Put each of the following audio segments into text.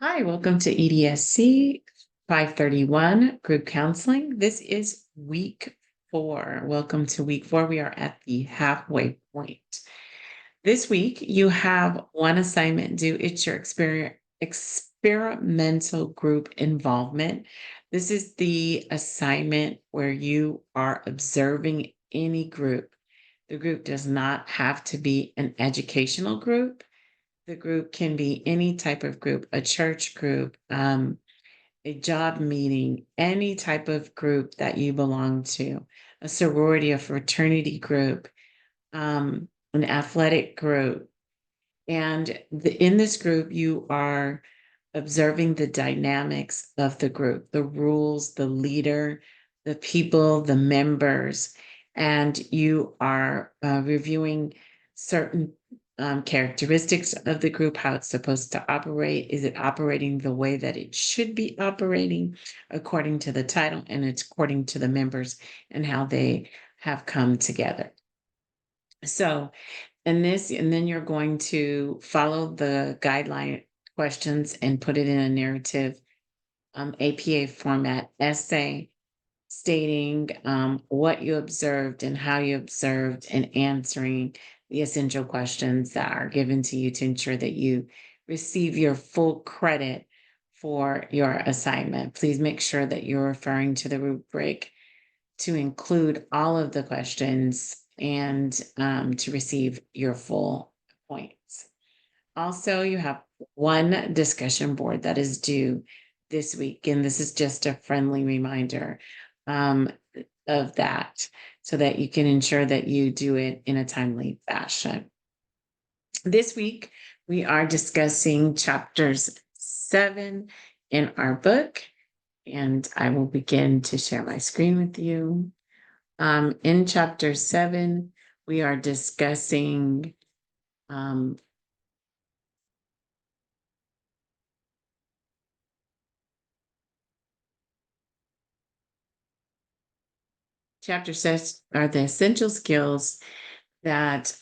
Hi, welcome to EDSC 531 group counseling. This is week 4. Welcome to week 4. We are at the halfway point. This week, you have one assignment due. It's your experimental group involvement. This is the assignment where you are observing any group. The group does not have to be an educational group. The group can be any type of group, a church group, a job meeting, any type of group that you belong to, a sorority, a fraternity group, an athletic group. And in this group, you are observing the dynamics of the group, the rules, the leader, the people, the members, and you are reviewing certain characteristics of the group, how it's supposed to operate. Is it operating the way that it should be operating according to the title and it's according to the members and how they have come together? So, and then you're going to follow the guideline questions and put it in a narrative APA format essay stating what you observed and how you observed and answering the essential questions that are given to you to ensure that you receive your full credit for your assignment. Please make sure that you're referring to the rubric to include all of the questions and to receive your full points. Also, you have one discussion board that is due this week, and this is just a friendly reminder um, of that so that you can ensure that you do it in a timely fashion. This week, we are discussing chapters 7 in our book, and I will begin to share my screen with you. In chapter 7, we are discussing chapter 6 are the essential skills that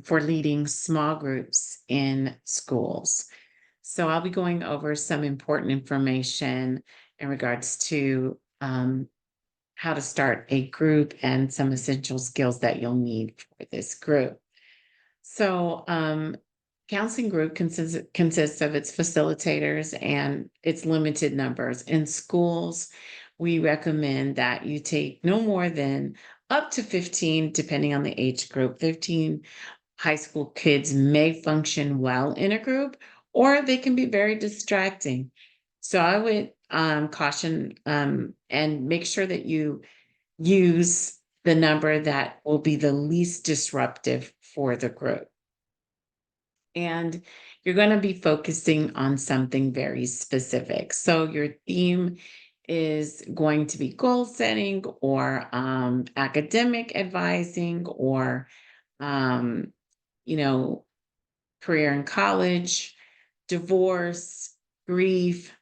for leading small groups in schools. So I'll be going over some important information in regards to how to start a group and some essential skills that you'll need for this group. So counseling group consists of its facilitators and its limited numbers. In schools, we recommend that you take no more than up to 15, depending on the age group. 15 high school kids may function well in a group, or they can be very distracting. So I would caution and make sure that you use the number that will be the least disruptive for the group. And you're going to be focusing on something very specific. So your theme is going to be goal setting or academic advising or, um, you know, career in college, divorce, grief,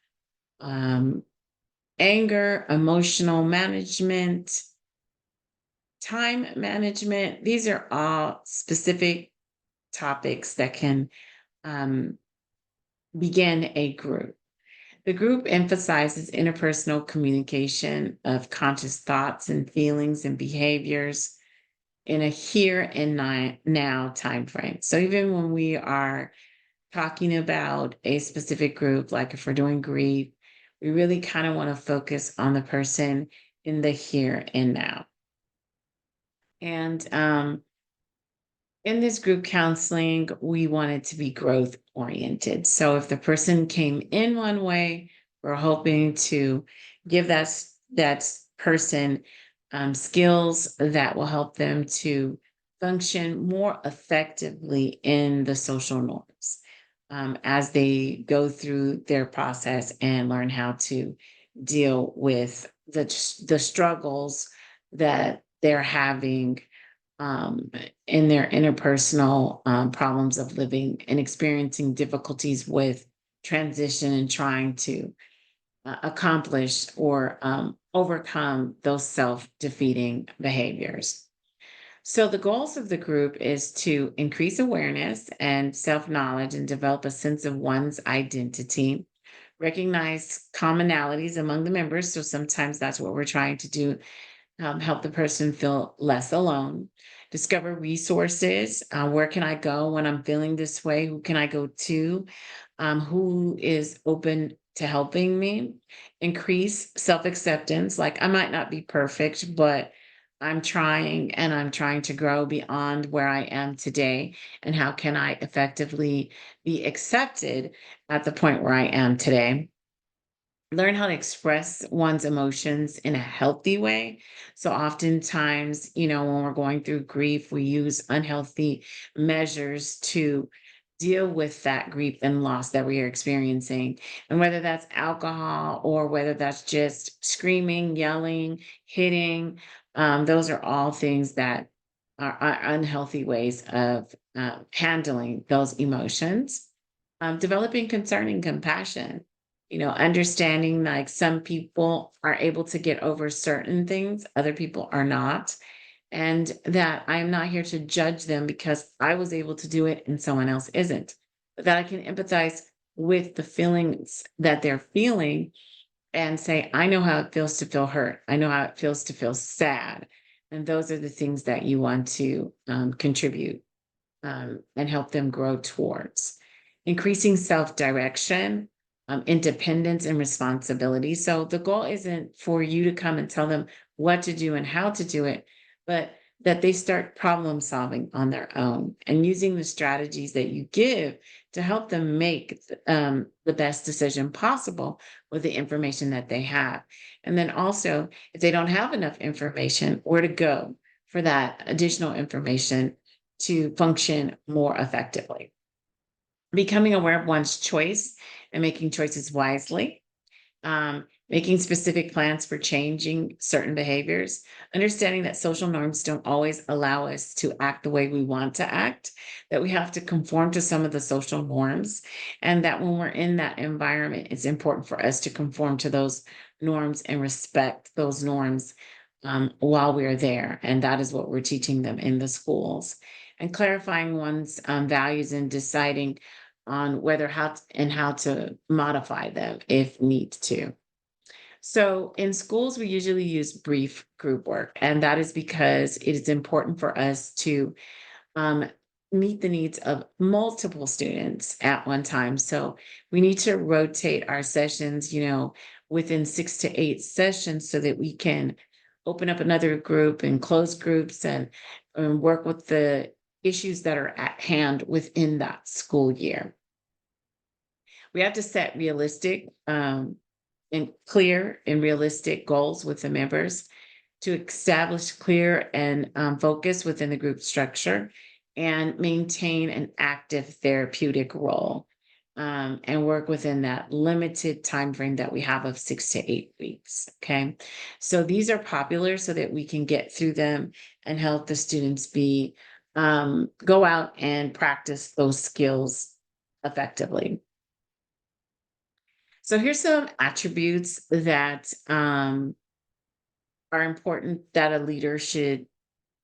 um, anger, emotional management, time management. These are all specific topics that can um, begin a group. The group emphasizes interpersonal communication of conscious thoughts and feelings and behaviors in a here and now time frame. So even when we are talking about a specific group, like if we're doing grief, we really kind of want to focus on the person in the here and now. And in this group counseling, we want it to be growth oriented. So if the person came in one way, we're hoping to give that person skills that will help them to function more effectively in the social norms as they go through their process and learn how to deal with the struggles that they're having um, in their interpersonal problems of living and experiencing difficulties with transition and trying to accomplish or overcome those self-defeating behaviors. So the goals of the group is to increase awareness and self-knowledge and develop a sense of one's identity, recognize commonalities among the members. So sometimes that's what we're trying to do, help the person feel less alone. Discover resources. Where can I go when I'm feeling this way? Who can I go to? Who is open to helping me? Increase self acceptance. Like, I might not be perfect, but I'm trying, and I'm trying to grow beyond where I am today. And how can I effectively be accepted at the point where I am today? Learn how to express one's emotions in a healthy way. So oftentimes, when we're going through grief, we use unhealthy measures to deal with that grief and loss that we are experiencing. And whether that's alcohol or whether that's just screaming, yelling, hitting, those are all things that are unhealthy ways of handling those emotions. Developing concerning compassion, understanding like some people are able to get over certain things, other people are not. And that I am not here to judge them because I was able to do it and someone else isn't. But that I can empathize with the feelings that they're feeling and say, I know how it feels to feel hurt. I know how it feels to feel sad. And those are the things that you want to contribute and help them grow towards. Increasing self direction, independence, and responsibility. So the goal isn't for you to come and tell them what to do and how to do it, but that they start problem solving on their own and using the strategies that you give to help them make the best decision possible with the information that they have. And then also, if they don't have enough information, where to go for that additional information to function more effectively. Becoming aware of one's choice and making choices wisely, making specific plans for changing certain behaviors, understanding that social norms don't always allow us to act the way we want to act, that we have to conform to some of the social norms, and that when we're in that environment, it's important for us to conform to those norms and respect those norms while we're there. And that is what we're teaching them in the schools. And clarifying one's values and deciding on whether how to modify them if need to. So in schools, we usually use brief group work, and that is because it is important for us to um, meet the needs of multiple students at one time. So we need to rotate our sessions, within 6 to 8 sessions so that we can open up another group and close groups and work with the issues that are at hand within that school year. We have to set realistic and clear and realistic goals with the members to establish clear and focus within the group structure and maintain an active therapeutic role, and work within that limited time frame that we have of 6 to 8 weeks. Okay, so these are popular so that we can get through them and help the students go out and practice those skills effectively. So here's some attributes that are important that a leader should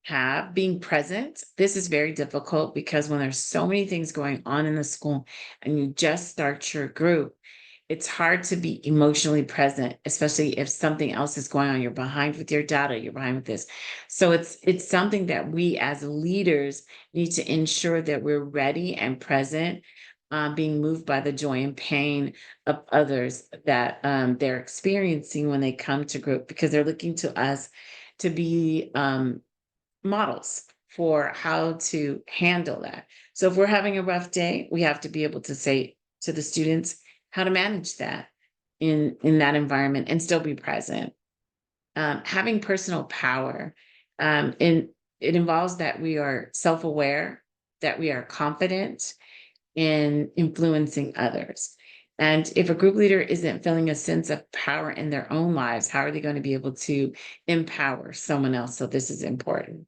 have. Being present. This is very difficult because when there's so many things going on in the school and you just start your group, it's hard to be emotionally present, especially if something else is going on. You're behind with your data, you're behind with this. So it's something that we as leaders need to ensure that we're ready and present, being moved by the joy and pain of others that they're experiencing when they come to group, because they're looking to us to be models for how to handle that. So if we're having a rough day, we have to be able to say to the students how to manage that in that environment and still be present. Having personal power, and it involves that we are self-aware, that we are confident in influencing others. And if a group leader isn't feeling a sense of power in their own lives, how are they going to be able to empower someone else? So this is important.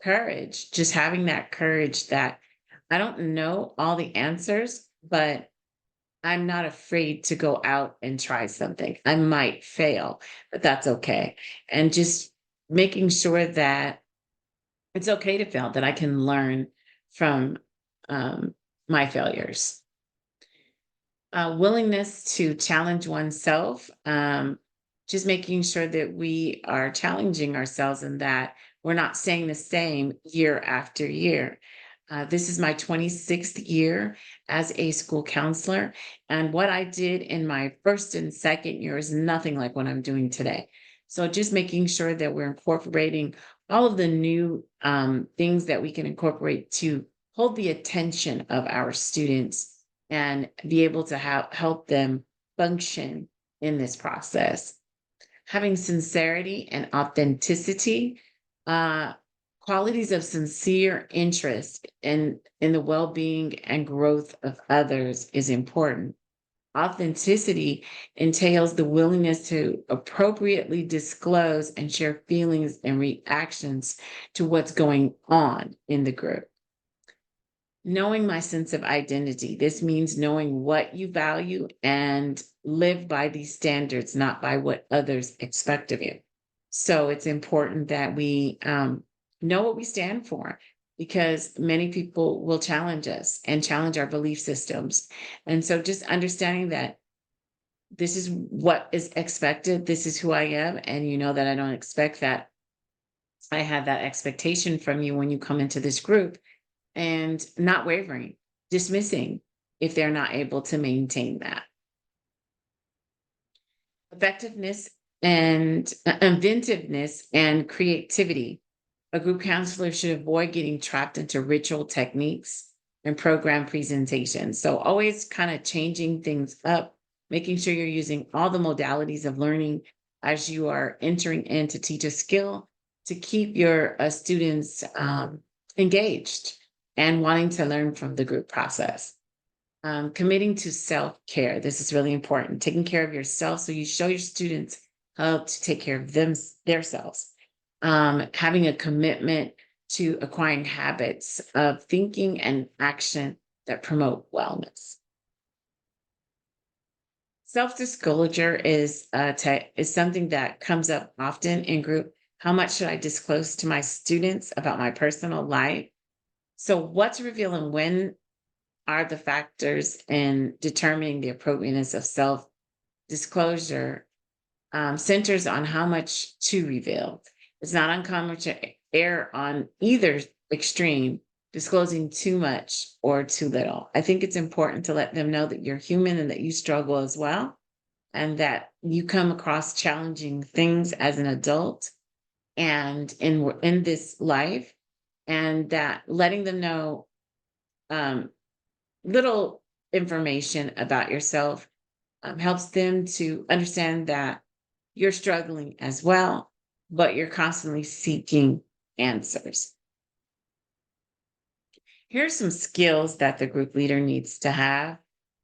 Courage, just having that courage that I don't know all the answers, but I'm not afraid to go out and try something. I might fail, but that's okay. And just making sure that it's okay to fail, that I can learn from my failures. Willingness to challenge oneself, just making sure that we are challenging ourselves and that we're not staying the same year after year. This is my 26th year as a school counselor, and what I did in my first and second year is nothing like what I'm doing today. So, just making sure that we're incorporating all of the new things that we can incorporate to hold the attention of our students and be able to help them function in this process. Having sincerity and authenticity, uh, qualities of sincere interest in the well-being and growth of others is important. Authenticity entails the willingness to appropriately disclose and share feelings and reactions to what's going on in the group. Knowing my sense of identity. This means knowing what you value and live by these standards, not by what others expect of you. So it's important that we know what we stand for because many people will challenge us and challenge our belief systems. And so just understanding that this is what is expected, this is who I am, and you know that I don't expect that. I have that expectation from you when you come into this group and not wavering, dismissing if they're not able to maintain that. Effectiveness and inventiveness and creativity. A group counselor should avoid getting trapped into ritual techniques and program presentations. So, always kind of changing things up, making sure you're using all the modalities of learning as you are entering in to teach a skill to keep your students engaged and wanting to learn from the group process. Committing to self-care. This is really important. Taking care of yourself so you show your students how to take care of themselves. Having a commitment to acquiring habits of thinking and action that promote wellness. Self-disclosure is something that comes up often in group. How much should I disclose to my students about my personal life? So, what to reveal and when are the factors in determining the appropriateness of self disclosure centers on how much to reveal. It's not uncommon to err on either extreme, disclosing too much or too little. I think it's important to let them know that you're human and that you struggle as well, and that you come across challenging things as an adult and in this life, and that letting them know um, little information about yourself helps them to understand that you're struggling as well, but you're constantly seeking answers. Here's some skills that the group leader needs to have.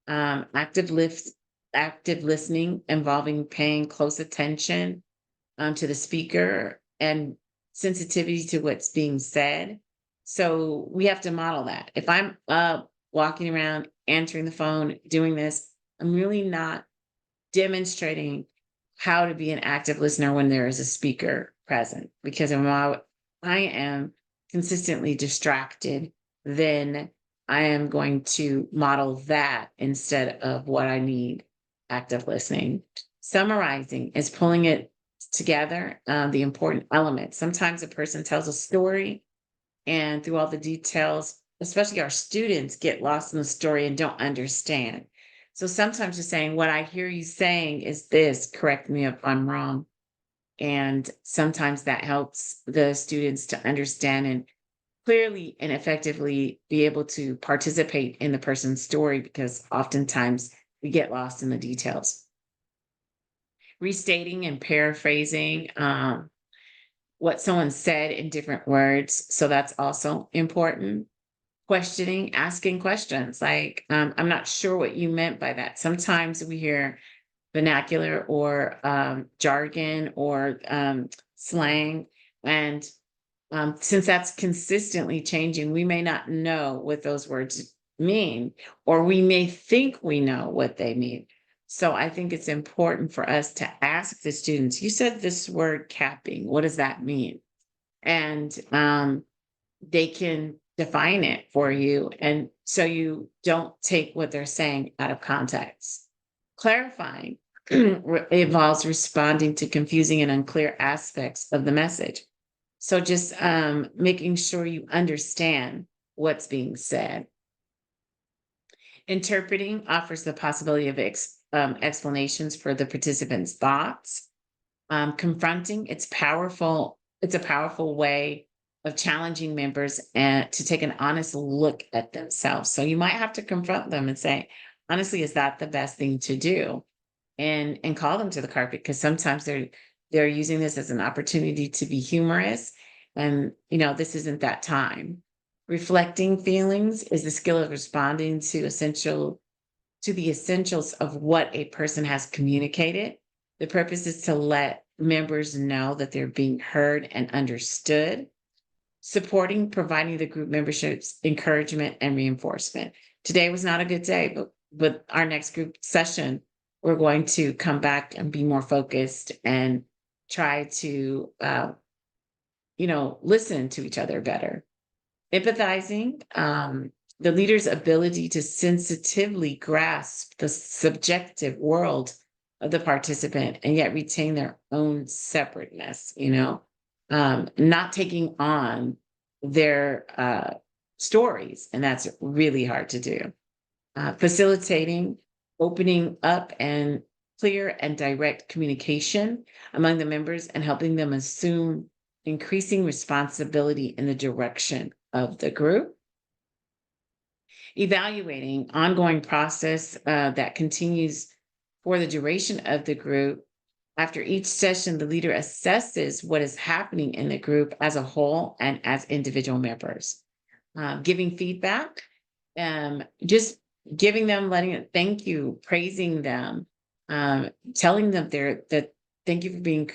Active listening involving paying close attention to the speaker and sensitivity to what's being said. So we have to model that. If I'm walking around, answering the phone, doing this, I'm really not demonstrating how to be an active listener when there is a speaker present. Because while I am consistently distracted, then I am going to model that instead of what I need active listening. Summarizing is pulling it together, the important elements. Sometimes a person tells a story, and through all the details, especially our students get lost in the story and don't understand. So sometimes just saying, what I hear you saying is this, correct me if I'm wrong. And sometimes that helps the students to understand and clearly and effectively be able to participate in the person's story, because oftentimes we get lost in the details. Restating and paraphrasing what someone said in different words. So that's also important. Questioning, asking questions like, I'm not sure what you meant by that. Sometimes we hear vernacular or jargon or slang. And since that's consistently changing, we may not know what those words mean, or we may think we know what they mean. So I think it's important for us to ask the students, you said this word capping, what does that mean? And they can define it for you and so you don't take what they're saying out of context. Clarifying involves responding to confusing and unclear aspects of the message. So just making sure you understand what's being said. Interpreting offers the possibility of explanations for the participants' thoughts. Confronting, it's a powerful way of challenging members and to take an honest look at themselves. So you might have to confront them and say, honestly, is that the best thing to do? And call them to the carpet, because sometimes they're using this as an opportunity to be humorous. And this isn't that time. Reflecting feelings is the skill of responding to the essentials of what a person has communicated. The purpose is to let members know that they're being heard and understood. Supporting, providing the group memberships encouragement and reinforcement. Today was not a good day, but our next group session, we're going to come back and be more focused and try to, listen to each other better. Empathizing, the leader's ability to sensitively grasp the subjective world of the participant and yet retain their own separateness, not taking on their stories. And that's really hard to do. Facilitating, opening up and clear and direct communication among the members and helping them assume increasing responsibility in the direction of the group. Evaluating, ongoing process that continues for the duration of the group. After each session, the leader assesses what is happening in the group as a whole and as individual members. Giving feedback, just giving them, letting it, thank you, praising them, telling them that thank you for being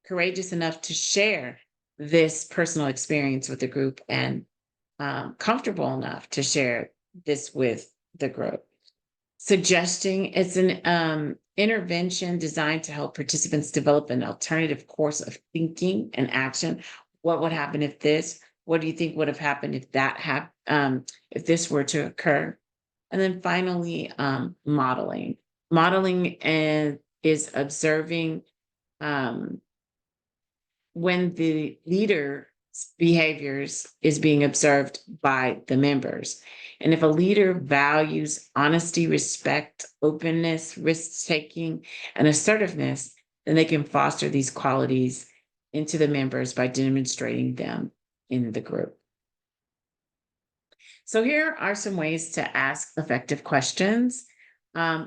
courageous enough to share this personal experience with the group and comfortable enough to share this with the group. Suggesting, it's an intervention designed to help participants develop an alternative course of thinking and action. What would happen if this? What do you think would have happened if that if this were to occur? And then finally, modeling. Modeling is observing when the leader's behaviors is being observed by the members. And if a leader values honesty, respect, openness, risk-taking, and assertiveness, then they can foster these qualities into the members by demonstrating them in the group. So here are some ways to ask effective questions.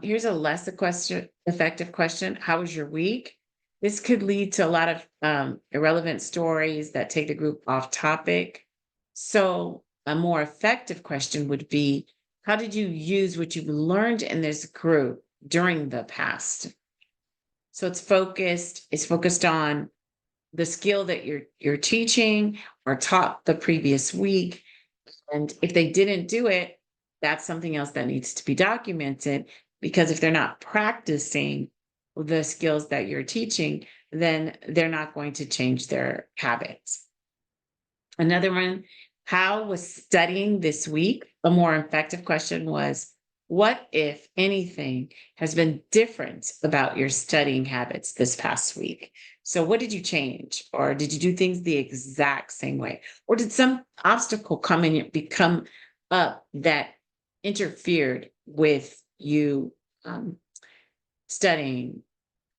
Here's a less effective question. How was your week? This could lead to a lot of irrelevant stories that take the group off topic. So a more effective question would be, how did you use what you've learned in this group during the past? So it's focused on the skill that you're teaching or taught the previous week. And if they didn't do it, that's something else that needs to be documented, because if they're not practicing the skills that you're teaching, then they're not going to change their habits. Another one, how was studying this week? A more effective question was, what, if anything, has been different about your studying habits this past week? So what did you change? Or did you do things the exact same way? Or did some obstacle come up that interfered with you studying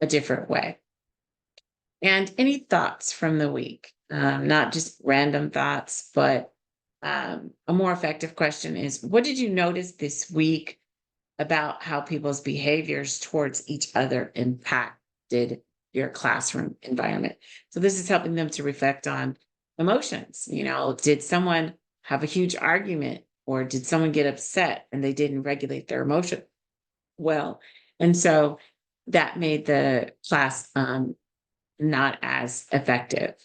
a different way? And any thoughts from the week, not just random thoughts, but a more effective question is, what did you notice this week about how people's behaviors towards each other impacted your classroom environment? So this is helping them to reflect on emotions. Did someone have a huge argument, or did someone get upset and they didn't regulate their emotion well? And so that made the class not as effective.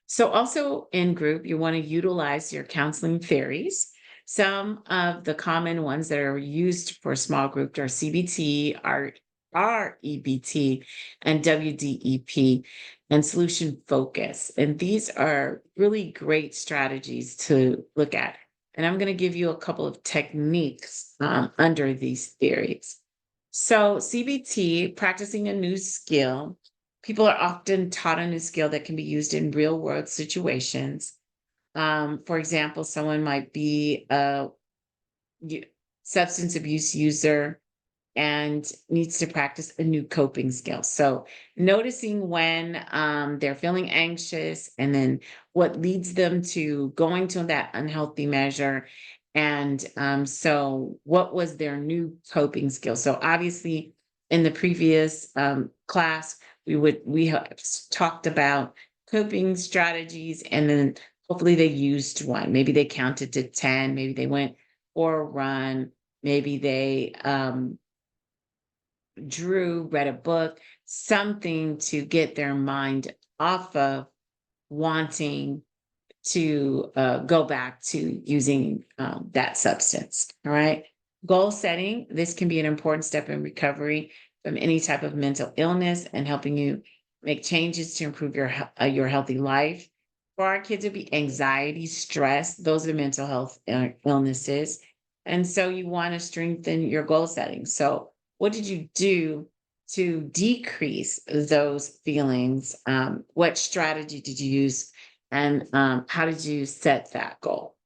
So also in group, you want to utilize your counseling theories. Some of the common ones that are used for small group are CBT, REBT and WDEP and solution focus. And these are really great strategies to look at. And I'm going to give you a couple of techniques under these theories. So, CBT, practicing a new skill. People are often taught a new skill that can be used in real world situations. For example, someone might be a substance abuse user and needs to practice a new coping skill. So, noticing when they're feeling anxious and then what leads them to going to that unhealthy measure. And so, what was their new coping skill? So, obviously, in the previous class, we have talked about coping strategies, and then hopefully they used one. Maybe they counted to 10. Maybe they went for a run. Maybe they drew, read a book, something to get their mind off of wanting to go back to using that substance. All right. Goal setting. This can be an important step in recovery from any type of mental illness and helping you make changes to improve your healthy life. For our kids, it'd be anxiety, stress. Those are mental health illnesses. And so you want to strengthen your goal setting. So what did you do to decrease those feelings? What strategy did you use? And how did you set that goal?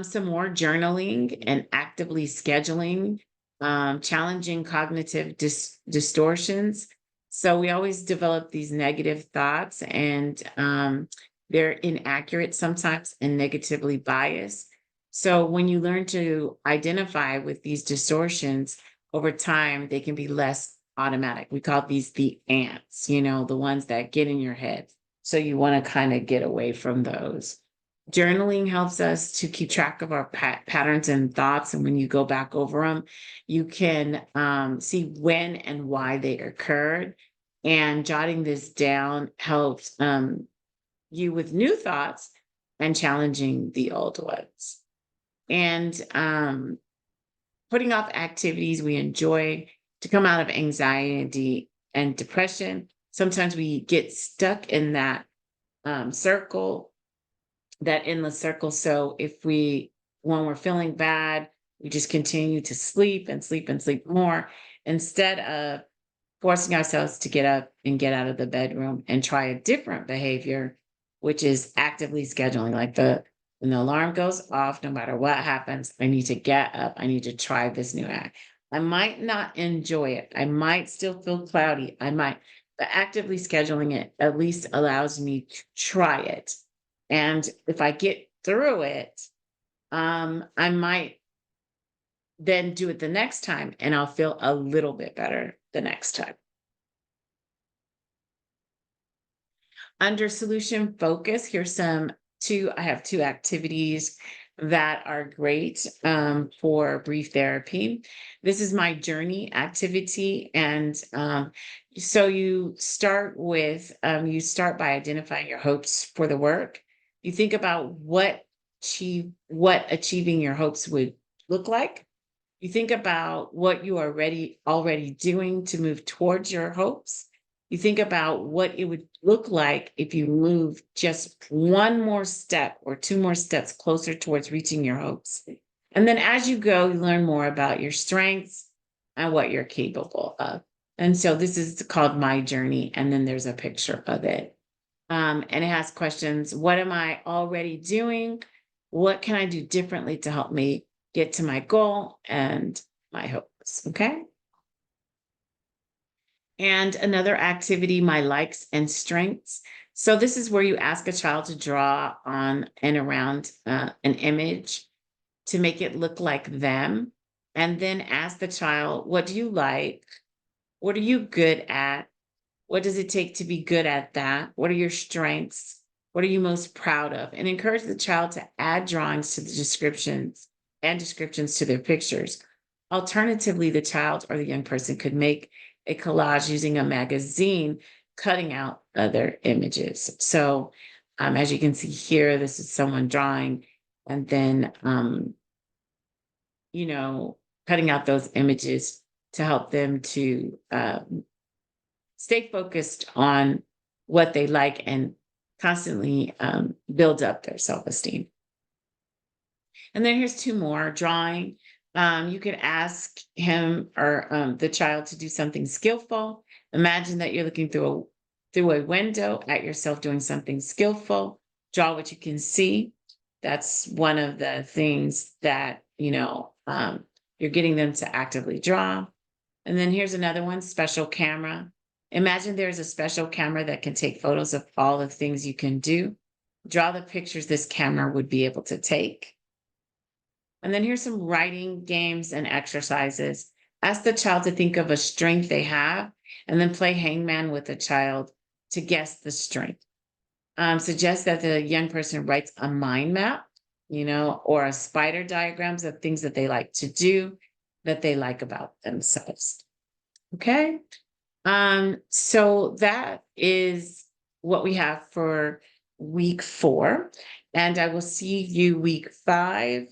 Some more journaling and actively scheduling, challenging cognitive distortions. So we always develop these negative thoughts, and they're inaccurate sometimes and negatively biased. So when you learn to identify with these distortions over time, they can be less automatic. We call these the ants, the ones that get in your head. So you want to kind of get away from those. Journaling helps us to keep track of our patterns and thoughts. And when you go back over them, you can see when and why they occurred. And jotting this down helps you with new thoughts and challenging the old ones. And putting off activities we enjoy to come out of anxiety and depression. Sometimes we get stuck in that circle, that endless circle. So when we're feeling bad, we just continue to sleep and sleep and sleep more instead of forcing ourselves to get up and get out of the bedroom and try a different behavior, which is actively scheduling. Like when the alarm goes off, no matter what happens, I need to get up. I need to try this new act. I might not enjoy it. I might still feel cloudy. But actively scheduling it at least allows me to try it. And if I get through it, I might then do it the next time and I'll feel a little bit better the next time. Under solution focus, I have two activities that are great for brief therapy. This is my journey activity. And so you start by identifying your hopes for the work. You think about what achieving your hopes would look like. You think about what you are already doing to move towards your hopes. You think about what it would look like if you move just one more step or two more steps closer towards reaching your hopes. And then as you go, you learn more about your strengths and what you're capable of. And so this is called My Journey. And then there's a picture of it. And it has questions. What am I already doing? What can I do differently to help me get to my goal and my hopes? Okay. And another activity, my likes and strengths. So this is where you ask a child to draw on and around an image to make it look like them. And then ask the child, what do you like? What are you good at? What does it take to be good at that? What are your strengths? What are you most proud of? And encourage the child to add drawings to the descriptions to their pictures. Alternatively, the child or the young person could make a collage using a magazine, cutting out other images. So as you can see here, this is someone drawing, and then, cutting out those images to help them to stay focused on what they like and constantly build up their self-esteem. And then here's two more. Drawing. You could ask him or the child to do something skillful. Imagine that you're looking through a window at yourself doing something skillful. Draw what you can see. That's one of the things that, you're getting them to actively draw. And then here's another one, special camera. Imagine there's a special camera that can take photos of all the things you can do. Draw the pictures this camera would be able to take. And then here's some writing games and exercises. Ask the child to think of a strength they have, and then play hangman with the child to guess the strength. Suggest that the young person writes a mind map, or a spider diagrams of things that they like to do, that they like about themselves. Okay. So that is what we have for week 4, and I will see you week 5.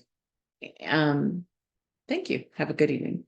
Thank you. Have a good evening.